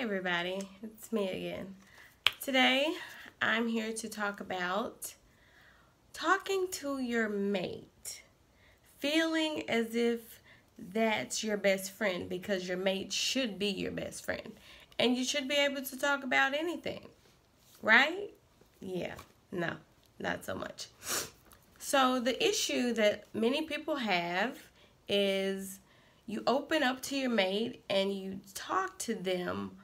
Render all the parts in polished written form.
everybody, it's me again. Today I'm here to talk about talking to your mate, feeling as if that's your best friend because your mate should be your best friend and you should be able to talk about anything, right? Yeah, no, not so much. So the issue that many people have is you open up to your mate and you talk to them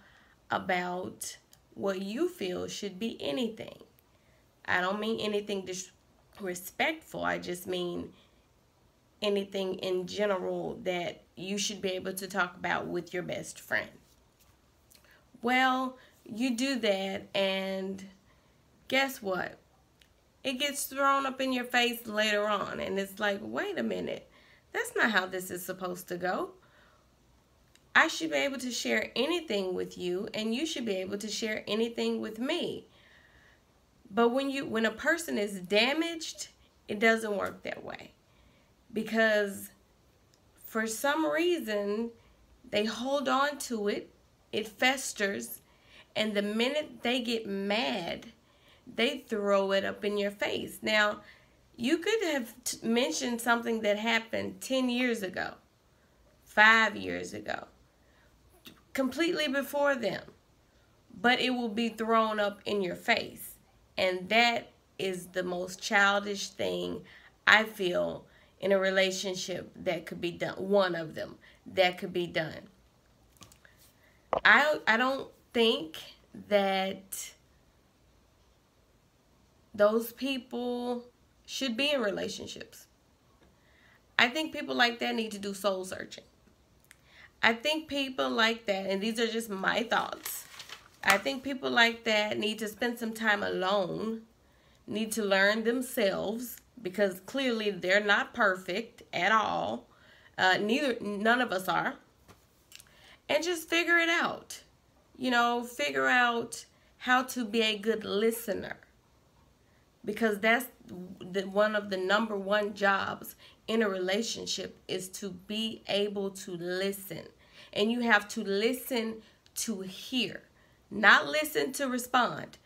about what you feel should be anything. I don't mean anything disrespectful. I just mean anything in general that you should be able to talk about with your best friend. Well, you do that and guess what? It gets thrown up in your face later on and it's like, wait a minute. That's not how this is supposed to go. I should be able to share anything with you and you should be able to share anything with me. But when a person is damaged, it doesn't work that way. Because for some reason, they hold on to it, it festers, and the minute they get mad, they throw it up in your face. Now, you could have mentioned something that happened 10 years ago, 5 years ago, completely before them, but it will be thrown up in your face. And that is the most childish thing I feel in a relationship that could be done. One of them that could be done. I don't think that those people should be in relationships. I think people like that need to do soul searching. I think people like that, and these are just my thoughts, I think people like that need to spend some time alone, need to learn themselves, because clearly they're not perfect at all. None of us are. And just figure it out. You know, figure out how to be a good listener. Because that's one of the number one jobs in a relationship is to be able to listen. And you have to listen to hear, not listen to respond.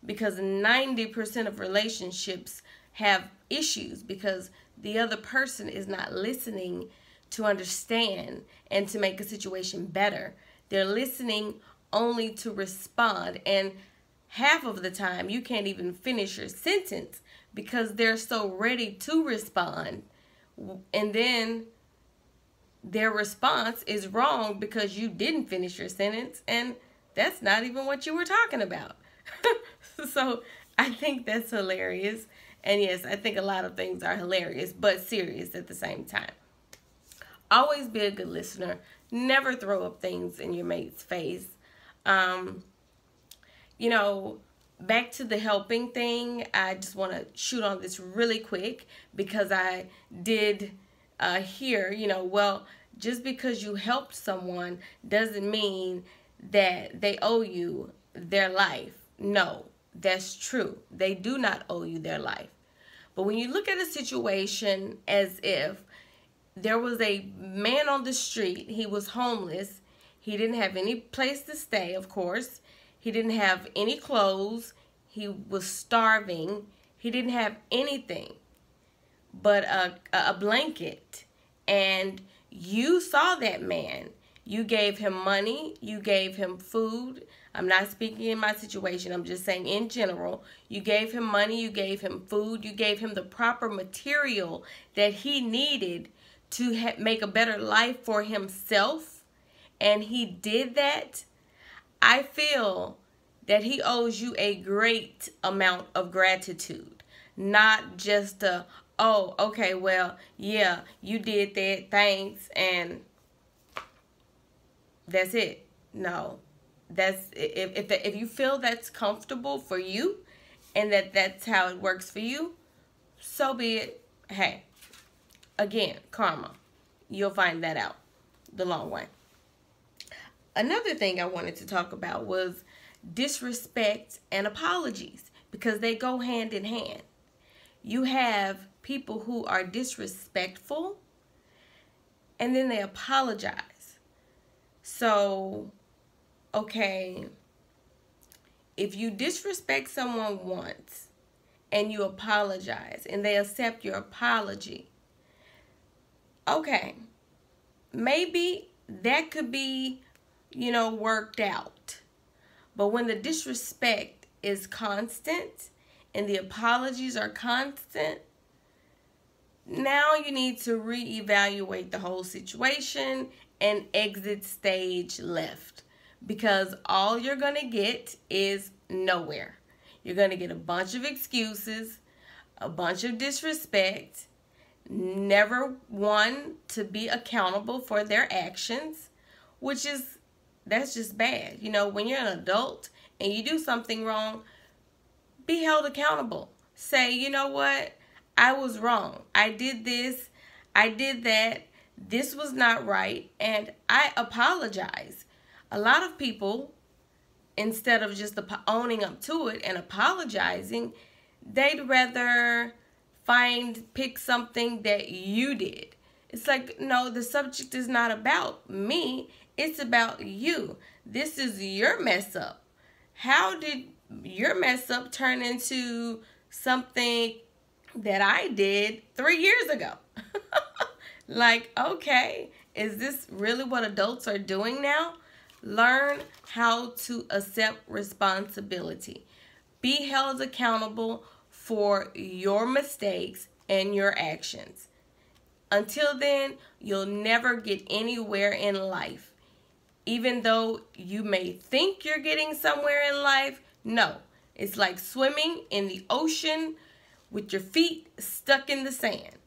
Because 90% of relationships have issues because the other person is not listening to understand and to make a situation better. They're listening only to respond, and half of the time you can't even finish your sentence because they're so ready to respond, and then their response is wrong because you didn't finish your sentence, and that's not even what you were talking about. So I think that's hilarious. And yes, I think a lot of things are hilarious, but serious at the same time. Always be a good listener. Never throw up things in your mate's face. You know, back to the helping thing, I just want to shoot on this really quick because I did hear, you know, well, just because you helped someone doesn't mean that they owe you their life. No, that's true. They do not owe you their life. But when you look at a situation as if there was a man on the street, he was homeless, he didn't have any place to stay, of course, he didn't have any clothes, he was starving, he didn't have anything but a blanket, and you saw that man. You gave him money, you gave him food. I'm not speaking in my situation, I'm just saying in general. You gave him money, you gave him food, you gave him the proper material that he needed to make a better life for himself, and he did that. I feel that he owes you a great amount of gratitude, not just oh, okay, well, yeah, you did that, thanks, and that's it. No, that's if you feel that's comfortable for you and that's how it works for you, so be it. Hey, again, karma. You'll find that out the long way. Another thing I wanted to talk about was disrespect and apologies, because they go hand in hand. You have people who are disrespectful and then they apologize. So okay, if you disrespect someone once and you apologize and they accept your apology, okay, maybe that could be, worked out. But when the disrespect is constant and the apologies are constant, now you need to reevaluate the whole situation and exit stage left, because all you're going to get is nowhere. You're going to get a bunch of excuses, a bunch of disrespect, never one to be accountable for their actions, that's just bad. When you're an adult and you do something wrong, be held accountable. Say, you know what? I was wrong. I did this. I did that. This was not right. And I apologize. A lot of people, instead of just owning up to it and apologizing, they'd rather pick something that you did. It's like, no, the subject is not about me. It's about you. This is your mess up. How did your mess up turn into something that I did 3 years ago? Like, okay, is this really what adults are doing now? Learn how to accept responsibility. Be held accountable for your mistakes and your actions. Until then, you'll never get anywhere in life. Even though you may think you're getting somewhere in life, no. It's like swimming in the ocean with your feet stuck in the sand.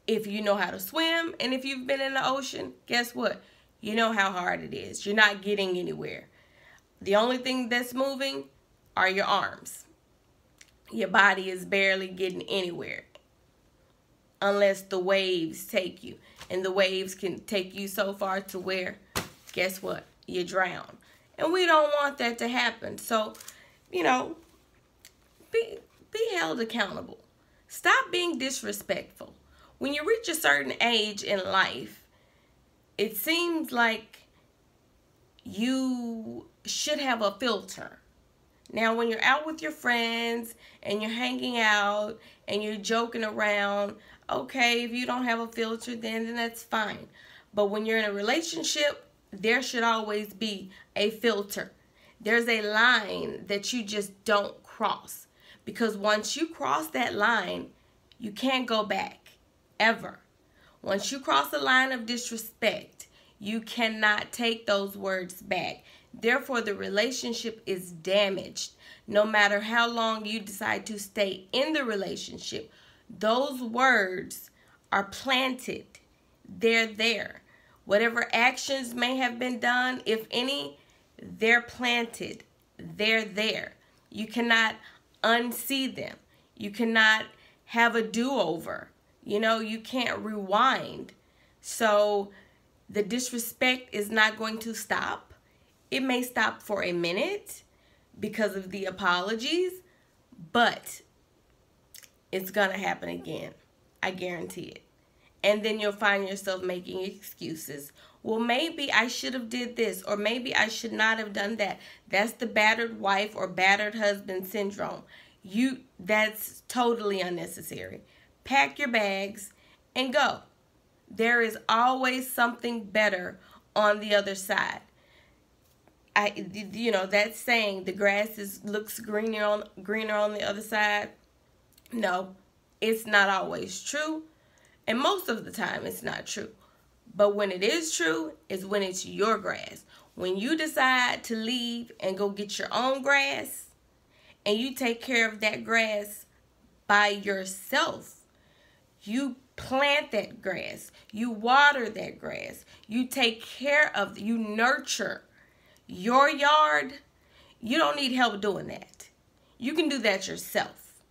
If you know how to swim and if you've been in the ocean, guess what? You know how hard it is. You're not getting anywhere. The only thing that's moving are your arms. Your body is barely getting anywhere unless the waves take you. And the waves can take you so far to where, guess what? You drown. And we don't want that to happen. So, be held accountable. Stop being disrespectful. When you reach a certain age in life, it seems like you should have a filter. Now, when you're out with your friends and you're hanging out and you're joking around, okay, if you don't have a filter, then that's fine. But when you're in a relationship, there should always be a filter. There's a line that you just don't cross. Because once you cross that line, you can't go back, ever. Once you cross a line of disrespect, you cannot take those words back. Therefore, the relationship is damaged. No matter how long you decide to stay in the relationship, those words are planted. They're there. Whatever actions may have been done, if any, they're planted. They're there. You cannot unsee them. You cannot have a do-over. You can't rewind. So the disrespect is not going to stop. It may stop for a minute because of the apologies, but it's going to happen again. I guarantee it. And then you'll find yourself making excuses. Well, maybe I should have did this, or maybe I should not have done that. That's the battered wife or battered husband syndrome. That's totally unnecessary. Pack your bags and go. There is always something better on the other side. That saying, the grass looks greener on the other side. No, it's not always true. And most of the time, it's not true. But when it is true, is when it's your grass. When you decide to leave and go get your own grass, and you take care of that grass by yourself, you plant that grass, you water that grass, you take care of, you nurture your yard, you don't need help doing that. You can do that yourself.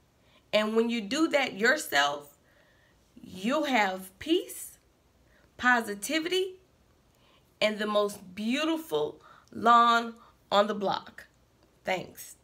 And when you do that yourself, you'll have peace, positivity, and the most beautiful lawn on the block. Thanks.